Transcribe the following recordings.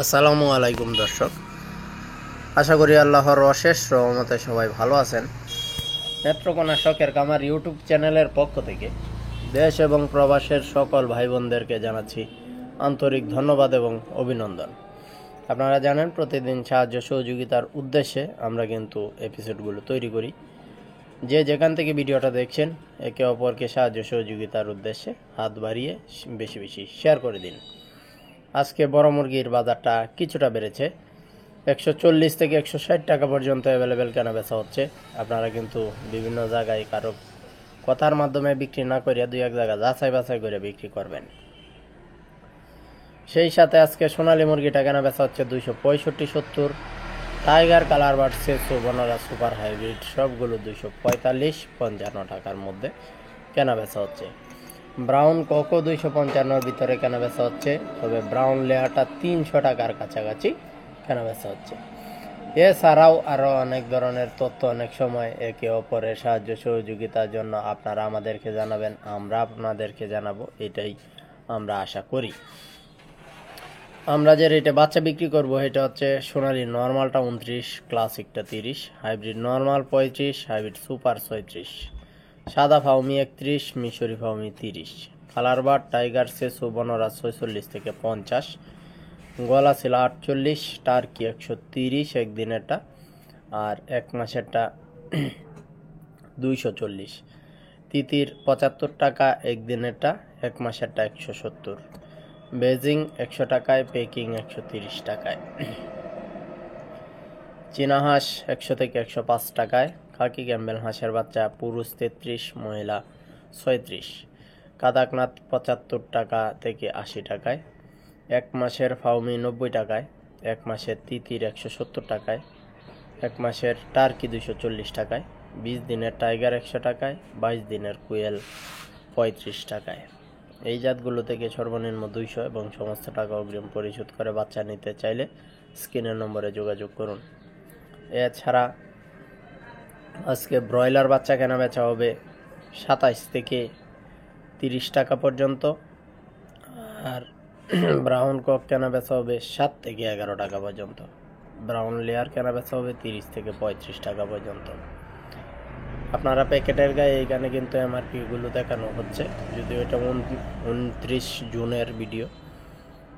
আসসালামু আলাইকুম দর্শক, আশা করি আল্লাহর অশেষ রহমতে সবাই ভালো আছেন। নেত্রকোনা শখের কামার ইউটিউব চ্যানেলের পক্ষ থেকে দেশ এবং প্রবাসের সকল ভাই বোনদেরকে জানাচ্ছি আন্তরিক ধন্যবাদ এবং অভিনন্দন। আপনারা জানেন প্রতিদিন সাহায্য সহযোগিতার উদ্দেশ্যে আমরা কিন্তু এপিসোডগুলো তৈরি করি। যে যেখান থেকে ভিডিওটা দেখছেন একে অপরকে সাহায্য সহযোগিতার উদ্দেশ্যে হাত বাড়িয়ে বেশি বেশি শেয়ার করে দিন। আজকে বড় মুরগির বাজারটা কিছুটা বেড়েছে, 140 থেকে 160 টাকা পর্যন্ত অ্যাভেলেবেল কেনা বেচা হচ্ছে। আপনারা কিন্তু বিভিন্ন জায়গায় কারো কথার মাধ্যমে বিক্রি না করে দুই এক জায়গা যাচাই বাছাই করে বিক্রি করবেন। সেই সাথে আজকে সোনালী মুরগিটা কেনা বেচা হচ্ছে 265-70, টাইগার কালার বার্ড সেসো বনারা সুপার হাইব্রিড সবগুলো 245-55 টাকার মধ্যে কেনা বেচা হচ্ছে। ব্রাউন কোকো 255-র ভিতরে কেনা বেচা হচ্ছে, তবে ব্রাউন লেয়ারটা 300 টাকার কাছাকাছি কেনা বেচা হচ্ছে। এছাড়াও আরও অনেক ধরনের তথ্য অনেক সময় একে অপরের সাহায্য সহযোগিতার জন্য আপনারা আমাদেরকে জানাবেন, আমরা আপনাদেরকে জানাবো, এটাই আমরা আশা করি। আমরা যে রেটে বাচ্চা বিক্রি করব এটা হচ্ছে সোনালি নর্মালটা 29, ক্লাসিকটা 30, হাইব্রিড নর্মাল 35, হাইব্রিড সুপার 36, সাদা ফাউমি 31, মিশরি ফাউমি 30, কালার বার টাইগার সেসো বনরা 46 থেকে 50, গলা ছিল 48, টার্কি 130 একদিনেরটা, আর এক মাসেরটা 240, তিতির 75 টাকা একদিনেরটা, এক মাসেরটা 170, বেজিং 100 টাকায়, পেকিং 130 টাকায়, চীনা হাঁস 100 থেকে 105 টাকায়, খাকি ক্যাম্বেল হাঁসের বাচ্চা পুরুষ 33, মহিলা 36, কাদাকনাথ 75 টাকা থেকে 80 টাকায়, এক মাসের ফাউমি 90 টাকায়, এক মাসের তিতির 170 টাকায়, এক মাসের টার্কি 240 টাকায়, 20 দিনের টাইগার 100 টাকায়, 22 দিনের কুয়েল 35 টাকায়। এই জাতগুলো থেকে সর্বনিম্ন 200 এবং সমস্ত টাকা অগ্রিম পরিশোধ করে বাচ্চা নিতে চাইলে স্ক্রিনের নম্বরে যোগাযোগ করুন। এছাড়া আজকে ব্রয়লার বাচ্চা কেনা বেচা হবে 27 থেকে 30 টাকা পর্যন্ত, আর ব্রাউন কক কেনা বেচা হবে 7 থেকে 11 টাকা পর্যন্ত, ব্রাউন লেয়ার কেনা বেচা হবে 30 থেকে 35 টাকা পর্যন্ত। আপনারা প্যাকেটের গায়ে এইখানে কিন্তু এমআরপিগুলো দেখানো হচ্ছে, যদিও এটা 29 জুনের ভিডিও,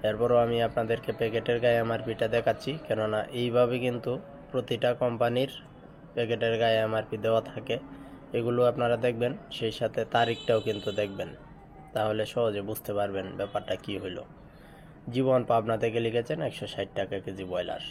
এরপরও আমি আপনাদেরকে প্যাকেটের গায়ে এমআরপিটা দেখাচ্ছি, কেননা এইভাবে কিন্তু প্রতিটা কোম্পানির প্যাকেটের গায়ে এমআরপি দেওয়া থাকে। এগুলো আপনারা দেখবেন, সেই সাথে তারিখটাও কিন্তু দেখবেন, তাহলে সহজে বুঝতে পারবেন ব্যাপারটা কি হলো। জীবন পাবনা থেকে লিখেছেন 160 টাকা কেজি ব্রয়লার।